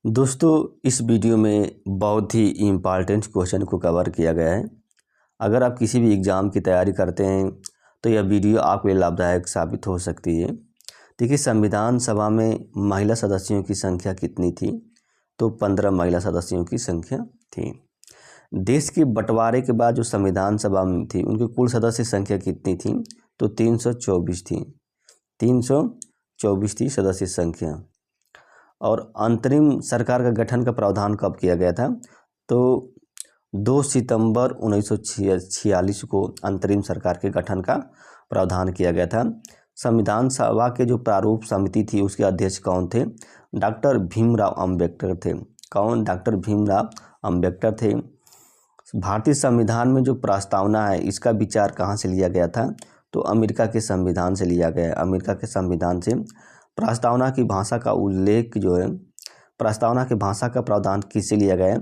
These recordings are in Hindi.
दोस्तों, इस वीडियो में बहुत ही इम्पॉर्टेंट क्वेश्चन को कवर किया गया है। अगर आप किसी भी एग्ज़ाम की तैयारी करते हैं तो यह वीडियो आपके लिए लाभदायक साबित हो सकती है। देखिए, संविधान सभा में महिला सदस्यों की संख्या कितनी थी? तो 15 महिला सदस्यों की संख्या थी। देश के बंटवारे के बाद जो संविधान सभा में थी उनकी कुल सदस्य संख्या कितनी थी? तो 324 थी। 324 थी सदस्य संख्या। और अंतरिम सरकार का गठन का प्रावधान कब किया गया था? तो 2 सितंबर 1946 को अंतरिम सरकार के गठन का प्रावधान किया गया था। संविधान सभा के जो प्रारूप समिति थी उसके अध्यक्ष कौन थे? डॉक्टर भीमराव अंबेडकर थे। कौन? डॉक्टर भीमराव अंबेडकर थे। भारतीय संविधान में जो प्रस्तावना है इसका विचार कहाँ से लिया गया था? तो अमेरिका के संविधान से लिया गया है। अमेरिका के संविधान से प्रस्तावना की भाषा का उल्लेख जो है, प्रस्तावना की भाषा का प्रावधान किससे लिया गया है?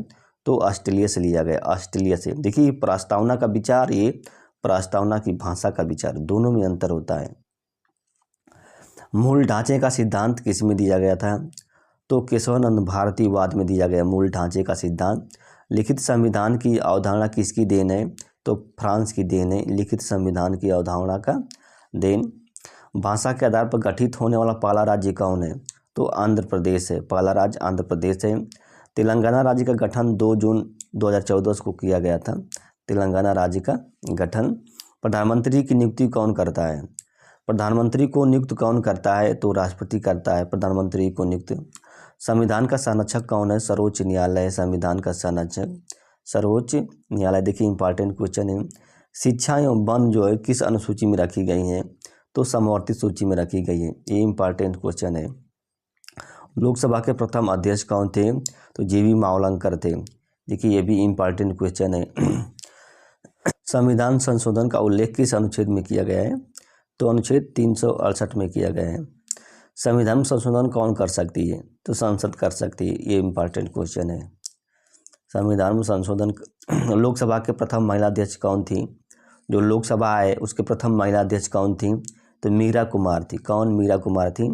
तो ऑस्ट्रेलिया से लिया गया। ऑस्ट्रेलिया से। देखिए, प्रस्तावना का विचार, ये प्रस्तावना की भाषा का विचार, दोनों में अंतर होता है। मूल ढांचे का सिद्धांत किस में दिया गया था? तो केशवानंद भारतीवाद में दिया गया मूल ढांचे का सिद्धांत। लिखित संविधान की अवधारणा किसकी देन है? तो फ्रांस की देन है लिखित संविधान की अवधारणा का देन। भाषा के आधार पर गठित होने वाला पहला राज्य कौन है? तो आंध्र प्रदेश है। पहला राज्य आंध्र प्रदेश है। तेलंगाना राज्य का गठन 2 जून 2014 को किया गया था। तेलंगाना राज्य का गठन। प्रधानमंत्री की नियुक्ति कौन करता है? प्रधानमंत्री को नियुक्त कौन करता है? तो राष्ट्रपति करता है प्रधानमंत्री को नियुक्त। संविधान का संरक्षक कौन है? सर्वोच्च न्यायालय संविधान का संरक्षक सर्वोच्च न्यायालय। देखिए, इंपॉर्टेंट क्वेश्चन है। शिक्षा एवं वन जो है किस अनुसूची में रखी गई है? तो समवर्ती सूची में रखी गई है। ये इंपॉर्टेंट क्वेश्चन है। लोकसभा के प्रथम अध्यक्ष कौन थे? तो जीवी मावलंकर थे। देखिए, ये भी इंपॉर्टेंट क्वेश्चन है। संविधान संशोधन का उल्लेख किस अनुच्छेद में किया गया है? तो अनुच्छेद 368 में किया गया है। संविधान संशोधन कौन कर सकती है? तो संसद कर सकती है। ये इंपॉर्टेंट क्वेश्चन है। संविधान में संशोधन लोकसभा के प्रथम महिला अध्यक्ष कौन थी? जो लोकसभा है उसके प्रथम महिला अध्यक्ष कौन थी? तो मीरा कुमार थी। कौन? मीरा कुमार थी।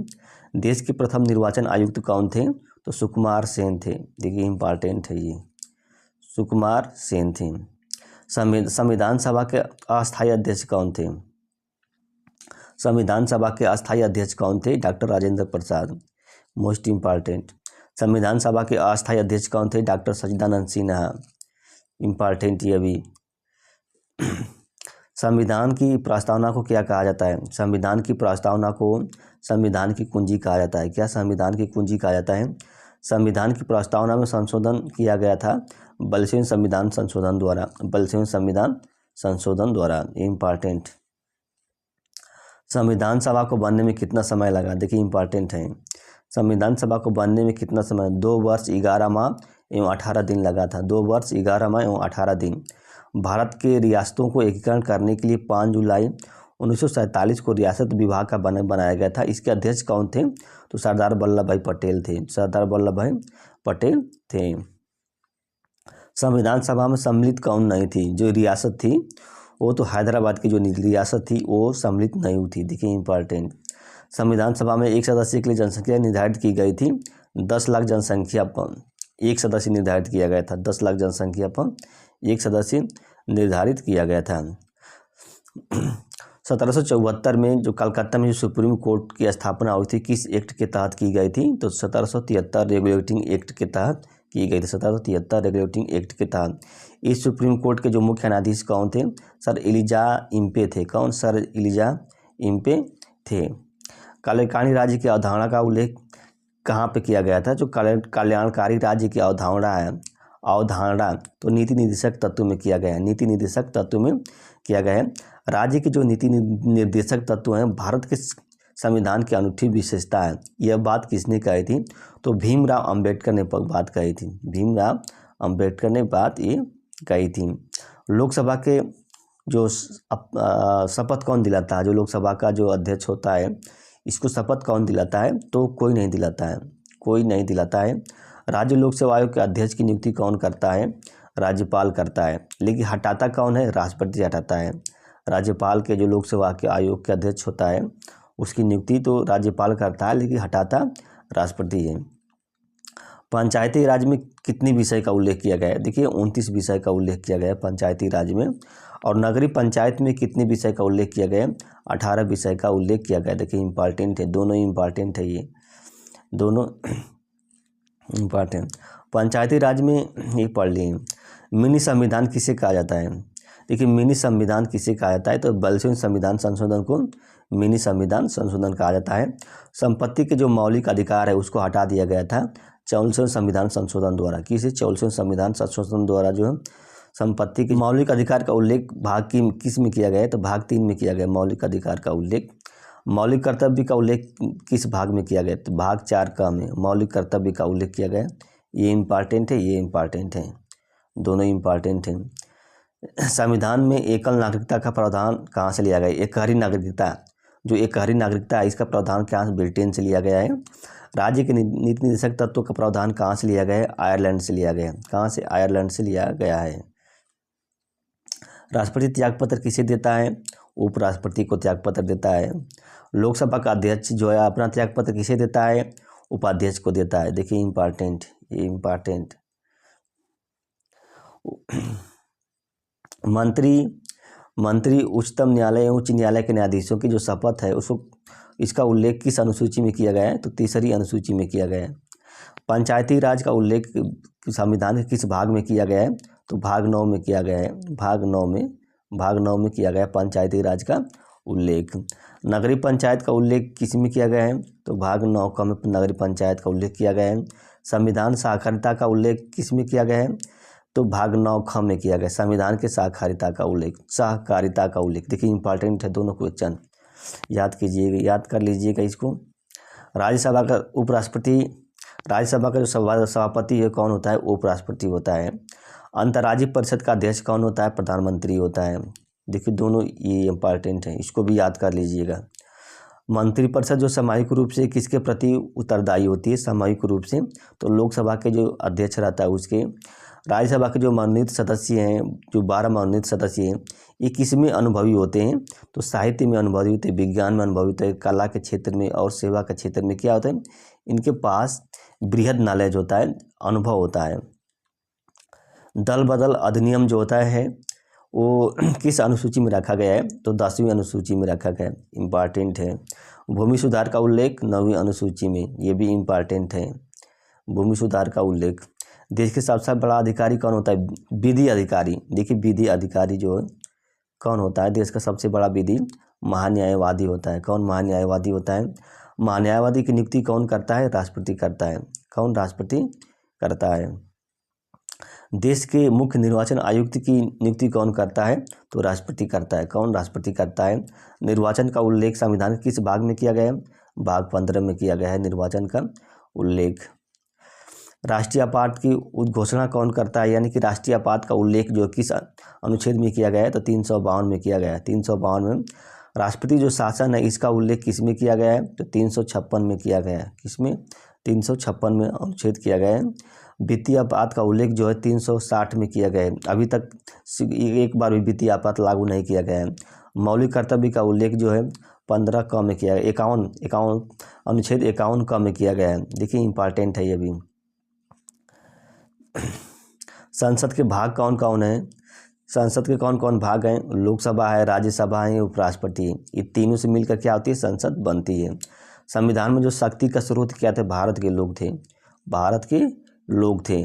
देश के प्रथम निर्वाचन आयुक्त कौन थे? तो सुकुमार सेन थे। देखिए, इंपॉर्टेंट है ये, सुकुमार सेन थे। संविधान सभा के अस्थायी अध्यक्ष कौन थे? संविधान सभा के अस्थायी अध्यक्ष कौन थे? Doctor Rajendra Prasad. Most important. संविधान सभा के अस्थायी अध्यक्ष कौन थे? डॉक्टर सच्चिदानंद सिन्हा। इंपॉर्टेंट ये भी। संविधान की प्रस्तावना को क्या कहा जाता है? संविधान की प्रस्तावना को संविधान की कुंजी कहा जाता है। क्या संविधान की कुंजी कहा जाता है? संविधान की प्रस्तावना में संशोधन किया गया था बलसेन संविधान संशोधन द्वारा। बलसेन संविधान संशोधन द्वारा। इंपॉर्टेंट। संविधान सभा को बनने में कितना समय लगा? देखिए, इंपॉर्टेंट है। संविधान सभा को बनने में कितना समय? 2 वर्ष 11 माह एवं 18 दिन लगा था। 2 वर्ष 11 माह एवं 18 दिन। भारत के रियासतों को एकीकरण करने के लिए 5 जुलाई 1947 को रियासत विभाग का बनाया गया था। इसके अध्यक्ष कौन थे? तो सरदार वल्लभ भाई पटेल थे। सरदार वल्लभ भाई पटेल थे। संविधान सभा में सम्मिलित कौन नहीं थी? जो रियासत थी वो तो हैदराबाद की जो रियासत थी वो सम्मिलित नहीं हुई थी। देखिए, इंपॉर्टेंट। संविधान सभा में एक सदस्य के लिए जनसंख्या निर्धारित की गई थी 10 लाख जनसंख्या पर एक सदस्य निर्धारित किया गया था। 10 लाख जनसंख्या पर एक सदस्य निर्धारित किया गया था। 1774 में जो कलकत्ता में जो सुप्रीम कोर्ट की स्थापना हुई थी किस एक्ट के तहत की गई थी? तो 1773 रेगुलेटिंग एक्ट के तहत की गई थी। 1773 रेगुलेटिंग एक्ट के तहत। इस सुप्रीम कोर्ट के जो मुख्य न्यायाधीश कौन थे? सर एलिजा इम्पे थे। कौन? सर एलिजा इम्पे थे। कल्याणकारी राज्य की अवधारणा का उल्लेख कहाँ पे किया गया था? जो कल्याणकारी राज्य की अवधारणा है, अवधारणा तो नीति निर्देशक तत्व में किया गया है। नीति निर्देशक तत्व में किया गया है। राज्य के जो नीति निर्देशक तत्व हैं भारत के संविधान की अनूठी विशेषता है। यह बात किसने कही थी? तो भीमराव अंबेडकर ने बात कही थी। भीमराव अंबेडकर ने बात ये कही थी। लोकसभा के जो शपथ कौन दिलाता है? जो लोकसभा का जो अध्यक्ष होता है इसको शपथ कौन दिलाता है? तो कोई नहीं दिलाता है। कोई नहीं दिलाता है। राज्य लोक सेवा आयोग के अध्यक्ष की नियुक्ति कौन करता है? राज्यपाल करता है। लेकिन हटाता कौन है? राष्ट्रपति हटाता है। राज्यपाल के जो लोक सेवा के आयोग के अध्यक्ष होता है उसकी नियुक्ति तो राज्यपाल करता है, लेकिन हटाता राष्ट्रपति है। पंचायती राज में कितनी विषय का उल्लेख किया गया है? देखिए 29 विषय का उल्लेख किया गया है पंचायती राज में। और नगरीय पंचायत में कितने विषय का उल्लेख किया गया है? 18 विषय का उल्लेख किया गया है। देखिए इंपॉर्टेंट है, दोनों इंपॉर्टेंट है, ये दोनों इम्पॉर्टेंट। पंचायती राज में ये पढ़ लिए, मिनी संविधान किसे कहा जाता है? देखिए मिनी संविधान किसे कहा जाता है? तो बलसून संविधान संशोधन को मिनी संविधान संशोधन कहा जाता है। संपत्ति के जो मौलिक अधिकार है उसको हटा दिया गया था 44वें संविधान संशोधन द्वारा। किसे? 44वें संविधान संशोधन द्वारा जो है संपत्ति के मौलिक अधिकार का उल्लेख भाग की किस में किया गया है? तो भाग 3 में किया गया मौलिक अधिकार का उल्लेख। मौलिक कर्तव्य का उल्लेख किस भाग में किया गया? तो भाग 4 का में मौलिक कर्तव्य का उल्लेख किया गया। ये इम्पॉर्टेंट है, ये इम्पॉर्टेंट है, दोनों इम्पॉर्टेंट हैं। संविधान में एकल नागरिकता का प्रावधान कहाँ से लिया गया? एकहरी नागरिकता, जो एकहरी नागरिकता है इसका प्रावधान कहाँ से? ब्रिटेन से लिया गया है। राज्य के नीति निर्देशक तत्वों का प्रावधान कहाँ से लिया गया है? आयरलैंड से लिया गया है। कहाँ से? आयरलैंड से लिया गया है। राष्ट्रपति त्यागपत्र किसे देता है? उपराष्ट्रपति को त्यागपत्र देता है। लोकसभा का अध्यक्ष जो है अपना त्यागपत्र किसे देता है? उपाध्यक्ष को देता है। देखिए इम्पॉर्टेंट, ये इम्पॉर्टेंट। मंत्री उच्चतम न्यायालय एवं उच्च न्यायालय के न्यायाधीशों की जो शपथ है उसको, इसका उल्लेख किस अनुसूची में किया गया है? तो तीसरी अनुसूची में किया गया है। पंचायती राज का उल्लेख संविधान के किस भाग में किया गया है? तो भाग 9 में किया गया है। भाग 9 में किया गया है पंचायती राज का उल्लेख। नगरीय पंचायत का उल्लेख किस में किया गया है? तो भाग 9 का में नगरीय पंचायत का उल्लेख किया गया है। संविधान साक्षरता का उल्लेख किस में किया गया है? तो भाग 9 ख में किया गया। संविधान के सहकारिता का उल्लेख। देखिए इंपॉर्टेंट है दोनों क्वेश्चन, याद कीजिएगा, याद कर लीजिएगा इसको। राज्यसभा का उपराष्ट्रपति, राज्यसभा का जो सभापति है कौन होता है? उपराष्ट्रपति होता है। अंतर्राज्यीय परिषद का अध्यक्ष कौन होता है? प्रधानमंत्री होता है। देखिए दोनों ये इंपॉर्टेंट है, इसको भी याद कर लीजिएगा। मंत्रिपरिषद जो सामूहिक रूप से किसके प्रति उत्तरदायी होती है? सामूहिक रूप से तो लोकसभा के जो अध्यक्ष रहता है उसके। राज्यसभा के जो मनोनीत सदस्य हैं, जो 12 मनोनीत सदस्य हैं, ये किस में अनुभवी होते हैं? तो साहित्य में अनुभवी होते हैं, विज्ञान में अनुभवी होते हैं, कला के क्षेत्र में और सेवा के क्षेत्र में क्या होता है? इनके पास बृहद नॉलेज होता है, अनुभव होता है। दल बदल अधिनियम जो होता है वो किस अनुसूची में रखा गया है? तो 10वीं अनुसूची में रखा गया है। इम्पॉर्टेंट है। भूमि सुधार का उल्लेख 9वीं अनुसूची में, ये भी इम्पॉर्टेंट है। भूमि सुधार का उल्लेख। देश के सबसे बड़ा अधिकारी कौन होता है? विधि अधिकारी। देखिए विधि अधिकारी जो है कौन होता है? देश का सबसे बड़ा विधि महान्यायवादी होता है। कौन? महान्यायवादी होता है। महान्यायवादी की नियुक्ति कौन करता है? राष्ट्रपति करता है। कौन? राष्ट्रपति करता है। देश के मुख्य निर्वाचन आयुक्त की नियुक्ति कौन करता है? तो राष्ट्रपति करता है। कौन? राष्ट्रपति करता है। निर्वाचन का उल्लेख संविधान के किस भाग में किया गया है? भाग 15 में किया गया है निर्वाचन का उल्लेख। राष्ट्रीय आपात की उद्घोषणा कौन करता है? यानी कि राष्ट्रीय आपात का उल्लेख जो किस अनुच्छेद में किया गया है? तो 352 में किया गया है। 352 में। राष्ट्रपति जो शासन है इसका उल्लेख किस में किया गया है? तो 356 में किया गया है। किसमें? 356 में अनुच्छेद किया गया है। वित्तीय आपात का उल्लेख जो है 360 में किया गया है। अभी तक एक बार भी वित्तीय आपात लागू नहीं किया गया है। मौलिक कर्तव्य का उल्लेख जो है 15 क में किया गया, 51 अनुच्छेद 51 क में किया गया है। देखिए इंपॉर्टेंट है ये भी। संसद के भाग कौन कौन है? संसद के कौन कौन भाग हैं? लोकसभा है, राज्यसभा है, उपराष्ट्रपति। ये तीनों से मिलकर क्या होती है? संसद बनती है। संविधान में जो शक्ति का स्रोत क्या थे? भारत के लोग थे। भारत के लोग थे।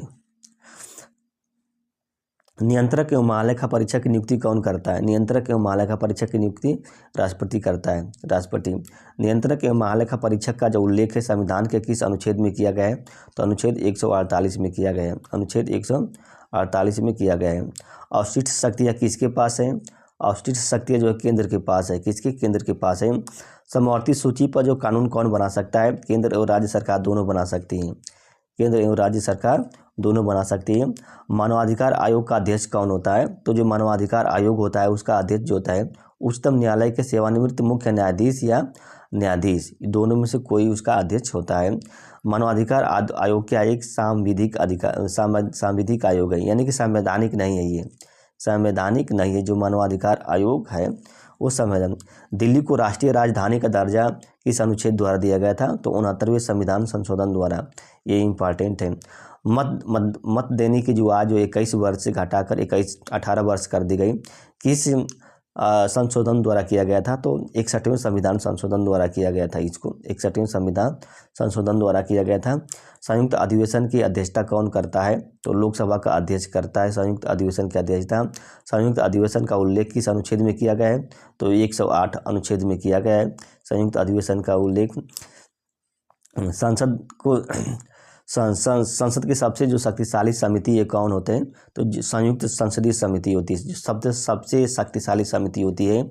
नियंत्रक एवं महालेखा परीक्षक की नियुक्ति कौन करता है? नियंत्रक एवं महालेखा परीक्षक की नियुक्ति राष्ट्रपति करता है। राष्ट्रपति। नियंत्रक एवं महालेखा परीक्षक का जो उल्लेख है संविधान के किस अनुच्छेद में किया गया है? तो अनुच्छेद 148 में किया गया है। अनुच्छेद 148 में किया गया है। अवशिष्ट शक्तियाँ किसके पास है? अवशिष्ट शक्तियाँ जो है केंद्र के पास है। किसके? केंद्र के पास है। समवर्ती सूची पर जो कानून कौन बना सकता है? केंद्र और राज्य सरकार दोनों बना सकती हैं। केंद्र एवं राज्य सरकार दोनों बना सकती है। मानवाधिकार आयोग का अध्यक्ष कौन होता है? तो जो मानवाधिकार आयोग होता है उसका अध्यक्ष जो होता है उच्चतम न्यायालय के सेवानिवृत्त मुख्य न्यायाधीश या न्यायाधीश, दोनों में से कोई उसका अध्यक्ष होता है। मानवाधिकार आयोग क्या एक सांविधिक आयोग है, यानी कि संवैधानिक नहीं है। ये संवैधानिक नहीं है। जो मानवाधिकार आयोग है वो संवैधानिक। दिल्ली को राष्ट्रीय राजधानी का दर्जा किस अनुच्छेद द्वारा दिया गया था? तो 69वें संविधान संशोधन द्वारा। ये इम्पॉर्टेंट है। मत देने की जो आज 21 वर्ष से घटाकर 18 वर्ष कर दी गई, किस संशोधन द्वारा किया गया था? तो 61वें संविधान संशोधन द्वारा किया गया था। इसको 61वें संविधान संशोधन द्वारा किया गया था। संयुक्त अधिवेशन की अध्यक्षता कौन करता है? तो लोकसभा का अध्यक्ष करता है संयुक्त अधिवेशन की अध्यक्षता। संयुक्त अधिवेशन का उल्लेख किस अनुच्छेद में किया गया है? तो 108 अनुच्छेद में किया गया है संयुक्त अधिवेशन का उल्लेख। संसद की सबसे जो शक्तिशाली समिति ये कौन होते हैं? तो संयुक्त संसदीय समिति होती है, जो सबसे शक्तिशाली समिति होती है।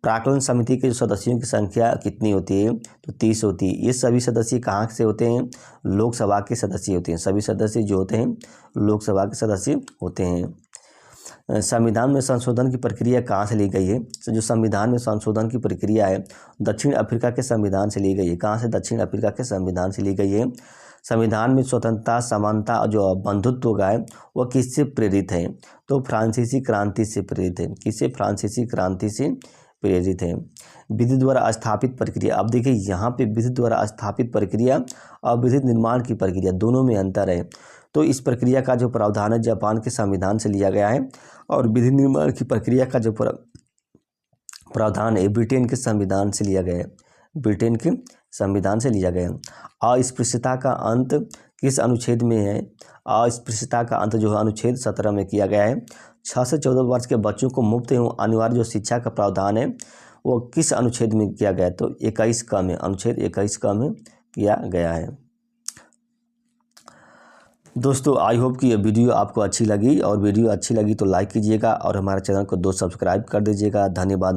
प्राक्कलन समिति के सदस्यों की संख्या कितनी होती है? तो 30 होती है। ये सभी सदस्य कहाँ से होते हैं? लोकसभा के सदस्य होते हैं। सभी सदस्य जो होते हैं लोकसभा के सदस्य होते हैं। संविधान में संशोधन की प्रक्रिया कहाँ से ली गई है? तो जो संविधान में संशोधन की प्रक्रिया है दक्षिण अफ्रीका के संविधान से ली गई है। कहाँ से? दक्षिण अफ्रीका के संविधान से ली गई है। संविधान में स्वतंत्रता, समानता और जो बंधुत्व का है वह किससे प्रेरित है? तो फ्रांसीसी क्रांति से प्रेरित है। किससे? फ्रांसीसी क्रांति से प्रेरित है। विधि द्वारा स्थापित प्रक्रिया, अब देखिए यहाँ पे विधि द्वारा स्थापित प्रक्रिया और विधि निर्माण की प्रक्रिया दोनों में अंतर है। तो इस प्रक्रिया का जो प्रावधान है जापान के संविधान से लिया गया है, और विधि निर्माण की प्रक्रिया का जो प्रावधान है ब्रिटेन के संविधान से लिया गया है। ब्रिटेन के संविधान से लिया गया है। अस्पृश्यता का अंत किस अनुच्छेद में है? अस्पृश्यता का अंत जो है अनुच्छेद 17 में किया गया है। 6 से 14 वर्ष के बच्चों को मुफ्त एवं अनिवार्य जो शिक्षा का प्रावधान है वो किस अनुच्छेद में किया गया है? तो 21 क में, अनुच्छेद 21 क में किया गया है। दोस्तों आई होप कि ये वीडियो आपको अच्छी लगी, और वीडियो अच्छी लगी तो लाइक कीजिएगा और हमारे चैनल को सब्सक्राइब कर दीजिएगा। धन्यवाद।